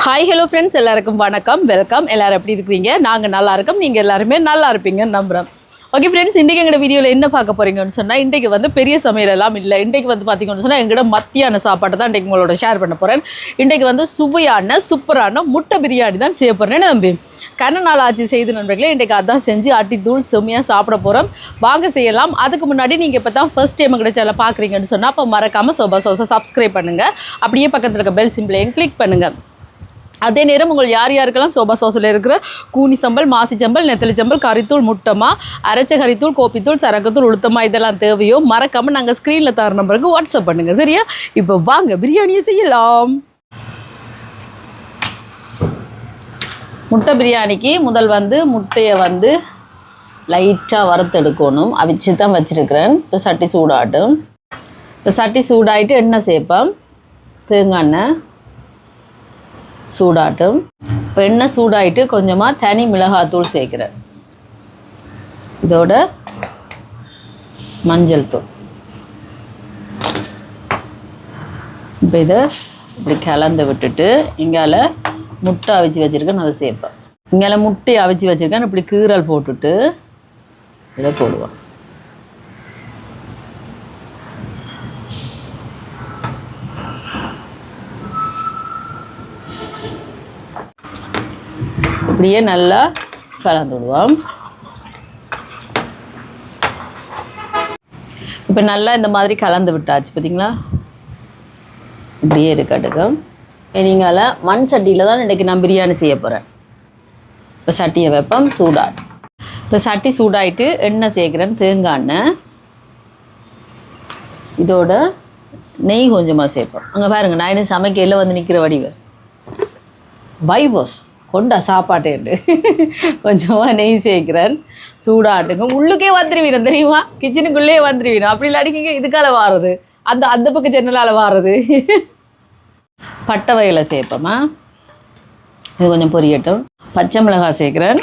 Hi hello friends, எல்லாருக்கும் வணக்கம், welcome. எல்லோரும் எப்படி இருக்கிறீங்க? நாங்கள் நல்லா இருக்கோம், நீங்கள் எல்லாருமே நல்லா இருப்பீங்கன்னு நம்புகிறோம். ஓகே ஃப்ரெண்ட்ஸ், இன்றைக்கி எங்களோட வீடியோவில் என்ன பார்க்க போகிறீங்கன்னு சொன்னால், இன்றைக்கு வந்து பெரிய சமையலெல்லாம் இல்லை. இன்றைக்கு வந்து பார்த்திங்கன்னு சொன்னால் எங்களோட மத்தியான சாப்பாட்டை தான் இன்றைக்கு உங்களோட ஷேர் பண்ண போகிறேன். இன்றைக்கு வந்து சுவையான சூப்பரான முட்டை பிரியாணி தான் செய்ய போகிறேன்னு நம்பி கண்ண நாள் ஆட்சி செய்து நண்பர்களே. இன்றைக்கு அதான் செஞ்சு அட்டித்தூள் செம்மையாக சாப்பிட போகிறோம். வாங்க செய்யலாம். அதுக்கு முன்னாடி நீங்கள் இப்போ தான் ஃபர்ஸ்ட் டைம் எங்களோட சேனலை பார்க்குறீங்கன்னு சொன்னால் அப்போ மறக்காமல் சோபா சோஸை சப்ஸ்கிரைப் பண்ணுங்கள். அப்படியே பக்கத்தில் இருக்க பெல் சிம்பிளையும் கிளிக் பண்ணுங்கள். அதே நேரம் உங்கள் யார் யாருக்கெல்லாம் சோபா சோஸில் இருக்கிற கூனி சம்பல், மாசி சம்பல், நெத்தலி சம்பல், கறித்தூள், முட்டமா, அரைச்ச கறித்தூள், கோப்பித்தூள், சரக்கத்தூள், உளுத்தமா இதெல்லாம் தேவையோ மறக்காமல் நாங்கள் ஸ்க்ரீனில் தர நம்பருக்கு வாட்ஸ்அப் பண்ணுங்கள். சரியா? இப்போ வாங்க பிரியாணியை செய்யலாம். முட்டை பிரியாணிக்கு முதல் வந்து முட்டையை வந்து லைட்டாக வறுத்தெடுக்கணும். அவிச்சு தான் வச்சுருக்கிறேன். இப்போ சட்டி சூடாட்டும். இப்போ சட்டி சூடாகிட்டு எண்ணெய் சேர்ப்பேன். தேங்காய் எண்ணெய் சூடாட்டும். இப்போ எண்ணெய் சூடாகிட்டு கொஞ்சமாக தனி மிளகாத்தூள் சேர்க்குறேன். இதோட மஞ்சள் தூள். இப்போ இதை இப்படி கலந்து விட்டுட்டு இங்கால முட்டை அவிச்சு வச்சுருக்கேன், அதை சேர்ப்பேன். இங்கால முட்டையை அவிச்சு வச்சுருக்கேன், இப்படி கீரல் போட்டுட்டு இதை போடுவேன். இப்படியே நல்லா கலந்து விடுவோம். இப்போ நல்லா இந்த மாதிரி கலந்து விட்டாச்சு. பார்த்தீங்களா? இப்படியே இருக்கட்டுக்கும். நீங்கள மண் சட்டியில் தான் இன்றைக்கி நான் பிரியாணி செய்ய போகிறேன். இப்போ சட்டியை வைப்போம், சூடாட்டும். இப்போ சட்டி சூடாகிட்டு எண்ணெய் சேர்க்குறேன், தேங்காய் எண்ணெய். இதோட நெய் கொஞ்சமாக சேர்ப்போம். அங்கே பாருங்கள், நான் இன்னும் சமைக்கையில் வந்து நிற்கிற வடிவை வைபோஸ் கொண்டா சாப்பாட்டேண்டு கொஞ்சமாக நெய் சேர்க்குறேன். சூடாட்டுங்க. உள்ளுக்கே வந்துடுவீனும் தெரியுமா? கிச்சனுக்குள்ளே வந்துடுவீனும். அப்படி இல்லாட்டிங்க இதுக்கால வாரது, அந்த பக்கம் ஜன்னலால் வாரது. பட்டை வகையில் சேர்ப்போமா. இது கொஞ்சம் பொரியட்டும். பச்சை மிளகாய் சேர்க்குறேன்,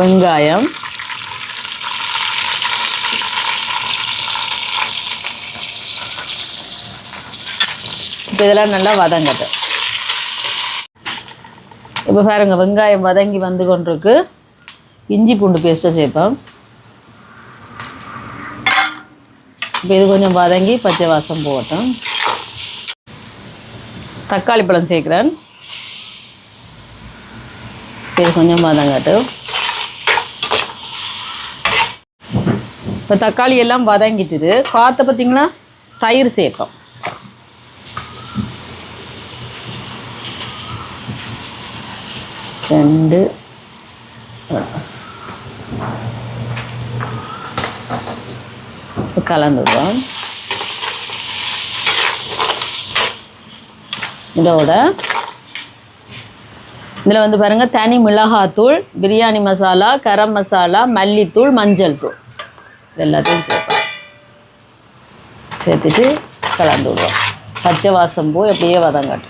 வெங்காயம், இப்போ இதெல்லாம் நல்லா வதங்கட்டும். இப்போ பாருங்கள், வெங்காயம் வதங்கி வந்து கொண்டிருக்கு. இஞ்சி பூண்டு பேஸ்ட்டை சேர்ப்போம். இப்போ இது கொஞ்சம் வதங்கி பச்சை வாசம் போகட்டும். தக்காளி பழம் சேர்க்குறேன். இது கொஞ்சம் வதங்கட்டும். இப்போ தக்காளி எல்லாம் வதங்கிட்டுது. காற்றை பார்த்திங்கன்னா தயிர் சேர்ப்போம். ரெண்டு கலந்துடுவோம். இதோட இதில் வந்து பாருங்கள், தனி மிளகாத்தூள், பிரியாணி மசாலா, கரம் மசாலா, மல்லித்தூள், மஞ்சள் தூள் இது எல்லாத்தையும் சேர்ப்போம். சேர்த்துட்டு கலந்து விடுவோம். பச்சை வாசம் போய் அப்படியே வதங்கட்டும்.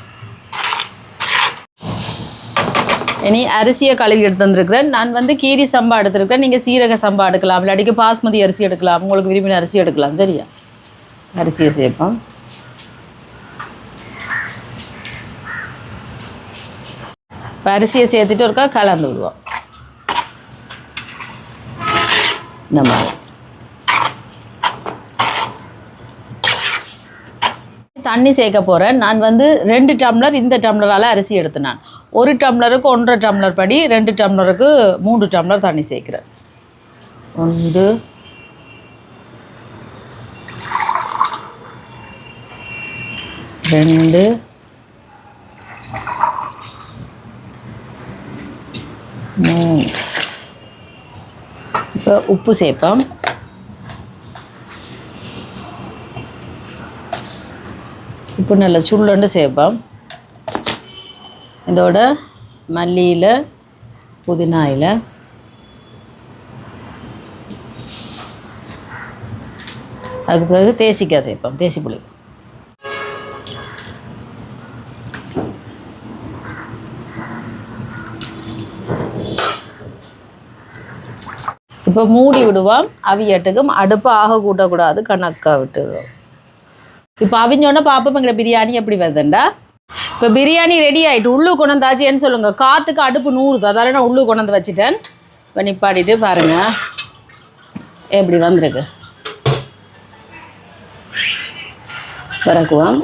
இனி அரிசியை கழுவி எடுத்து வந்துருக்கிறேன். நான் வந்து கீரி சம்பா எடுத்துருக்கிறேன். நீங்கள் சீரக சம்பா எடுக்கலாம், இல்லாட்டிக்கு பாஸ்மதி அரிசி எடுக்கலாம், உங்களுக்கு விரும்பின அரிசி எடுக்கலாம். சரியா? அரிசியை சேர்ப்போம். இப்போ அரிசியை சேர்த்துட்டு ஒருக்கா கலந்து விடுவோம். இந்த மாதிரி தண்ணி சேர்க்க போகிறேன். நான் வந்து 2 டம்ளர் இந்த டம்ளரால் அரிசி எடுத்தேன். நான் 1 டம்ளருக்கு 1.5 டம்ளர் படி, 2 டம்ளருக்கு 3 டம்ளர் தண்ணி சேர்க்குறேன். 1 2 3. இப்போ உப்பு சேர்ப்போம். இப்போ நல்லா சுள்ளண்டு சேர்ப்போம். இதோட மல்லியில், புதினாயில், அதுக்கு பிறகு தேசிக்காய் சேர்ப்போம், தேசிப்புளி. இப்போ மூடி விடுவோம். அவியட்டுக்கும் அடுப்பை ஆக கூட்டக்கூடாது, கணக்காக விட்டுடுவோம். இப்போ அவிஞ்சோன்னா பாப்போம் எங்களை பிரியாணி எப்படி வருதுண்டா. இப்போ பிரியாணி ரெடி ஆகிட்டு உள்ளு கொண்டாந்தாச்சுன்னு சொல்லுங்கள். காற்றுக்கு அடுப்பு 100, அதால் நான் உள்ளு கொண்டாந்து வச்சுட்டேன். இப்போ நிப்பாட்டிட்டு பாருங்கள் எப்படி வந்திருக்கு. இறக்குவோம்.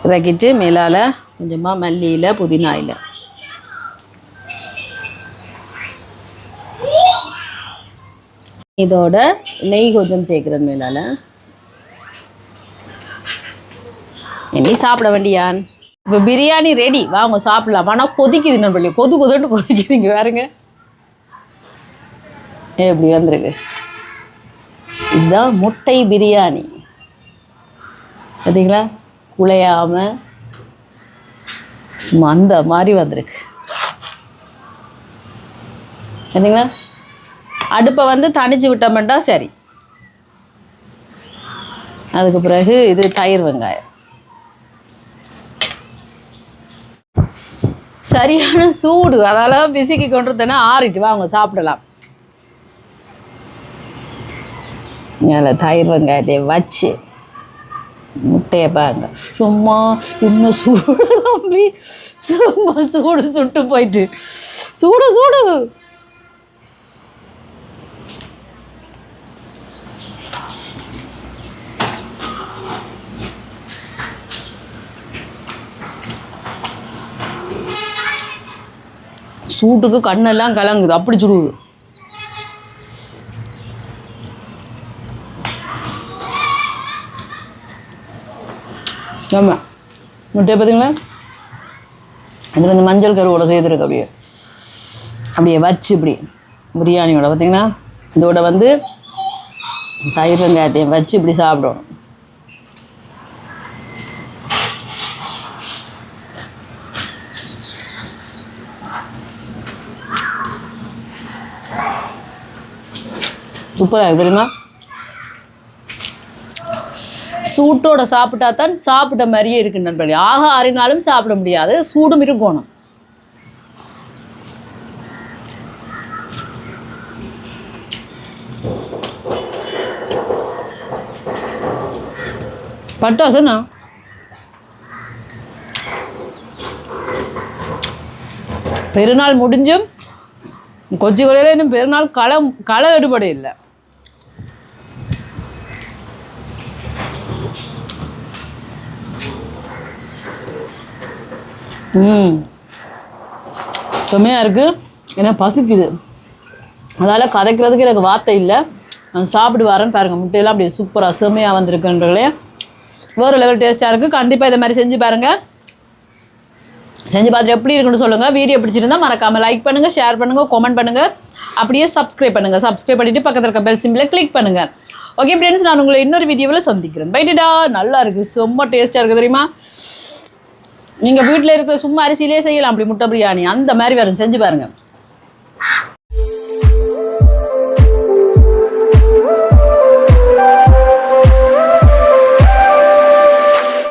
இறக்கிட்டு மேலால் கொஞ்சமாக மல்லியில் புதினாயில் இதோட நெய் கொஞ்சம் சேர்க்குறேன் மேலால். இனி சாப்பிட வேண்டியான். இப்போ பிரியாணி ரெடி, வாங்க சாப்பிடலாம். ஆனால் கொதிக்குது நம்பளி, கொதுன்னு கொதிக்குதுங்க பாருங்க எப்படி வந்திருக்கு. இதுதான் முட்டை பிரியாணி பார்த்தீங்களா, குழையாமல் சும்மா அந்த மாதிரி வந்திருக்கு பார்த்தீங்களா. அடுப்பை வந்து தணிச்சு விட்டோம்னா சரி. அதுக்கு பிறகு இது தயிர் வெங்காயம். சரியான சூடு, அதெல்லாம் பிசுக்கி கொண்டுருந்தேன்னா ஆறிட்டு வாங்க சாப்பிடலாம். மேலே தயிர் வெங்காயத்தை வச்சு முட்டையை பாருங்க. சும்மா இன்னும் சூடு தம்பி, சும்மா சூடு சுட்டு போயிட்டு சூடு சூடு. சூட்டுக்கு கண்ணெல்லாம் கலங்குது, அப்படி சுடுது. ஆமாம், முட்டையை பார்த்தீங்களா, அதில் இந்த மஞ்சள் கருவோட செய்திருக்கு. அப்படியே வச்சு இப்படி பிரியாணியோட பார்த்தீங்கன்னா இதோட வந்து தயிர் வெங்காயத்தையும் வச்சு இப்படி சாப்பிடணும். சூப்பராக இருக்குது தெரியுமா. சூட்டோட சாப்பிட்டா தான் சாப்பிட்ட மாதிரியே இருக்கு நண்பர்களே. ஆக ஆறினாலும் சாப்பிட முடியாது, சூடும் இருக்கணும். பட்டாசனா பெருநாள் முடிஞ்சும் கொச்சி கொலையில் இன்னும் பெருநாள் களை எடுபட இல்லை. செம்மையாக இருக்குது. ஏன்னா பசிக்குது, அதால் கதைக்கிறதுக்கு எனக்கு வார்த்தை இல்லை. நான் சாப்பிட்டு வரேன்னு பாருங்கள். முட்டையெல்லாம் அப்படியே சூப்பராக செம்மையாக வந்திருக்குன்றங்களே, வேறு லெவல் டேஸ்ட்டாக இருக்குது. கண்டிப்பாக இதை மாதிரி செஞ்சு பாருங்கள். செஞ்சு பார்த்துட்டு எப்படி இருக்குன்னு சொல்லுங்கள். வீடியோ பிடிச்சிருந்தால் மறக்காமல் லைக் பண்ணுங்கள், ஷேர் பண்ணுங்கள், கமெண்ட் பண்ணுங்கள். அப்படியே சப்ஸ்கிரைப் பண்ணுங்கள். சப்ஸ்கிரைப் பண்ணிவிட்டு பக்கத்தில் இருக்க பெல் சிம்பிளை கிளிக் பண்ணுங்கள். ஓகே ஃப்ரெண்ட்ஸ், நான் உங்களை இன்னொரு வீடியோவில் சந்திக்கிறேன். பைட்டுடா. நல்லா இருக்குது, ரொம்ப டேஸ்ட்டாக இருக்குது தெரியுமா. நீங்கள் வீட்டில் இருக்கிற சும்மா அரிசியிலே செய்யலாம் அப்படி முட்டை பிரியாணி, அந்த மாதிரி வரும். செஞ்சு பாருங்கள்.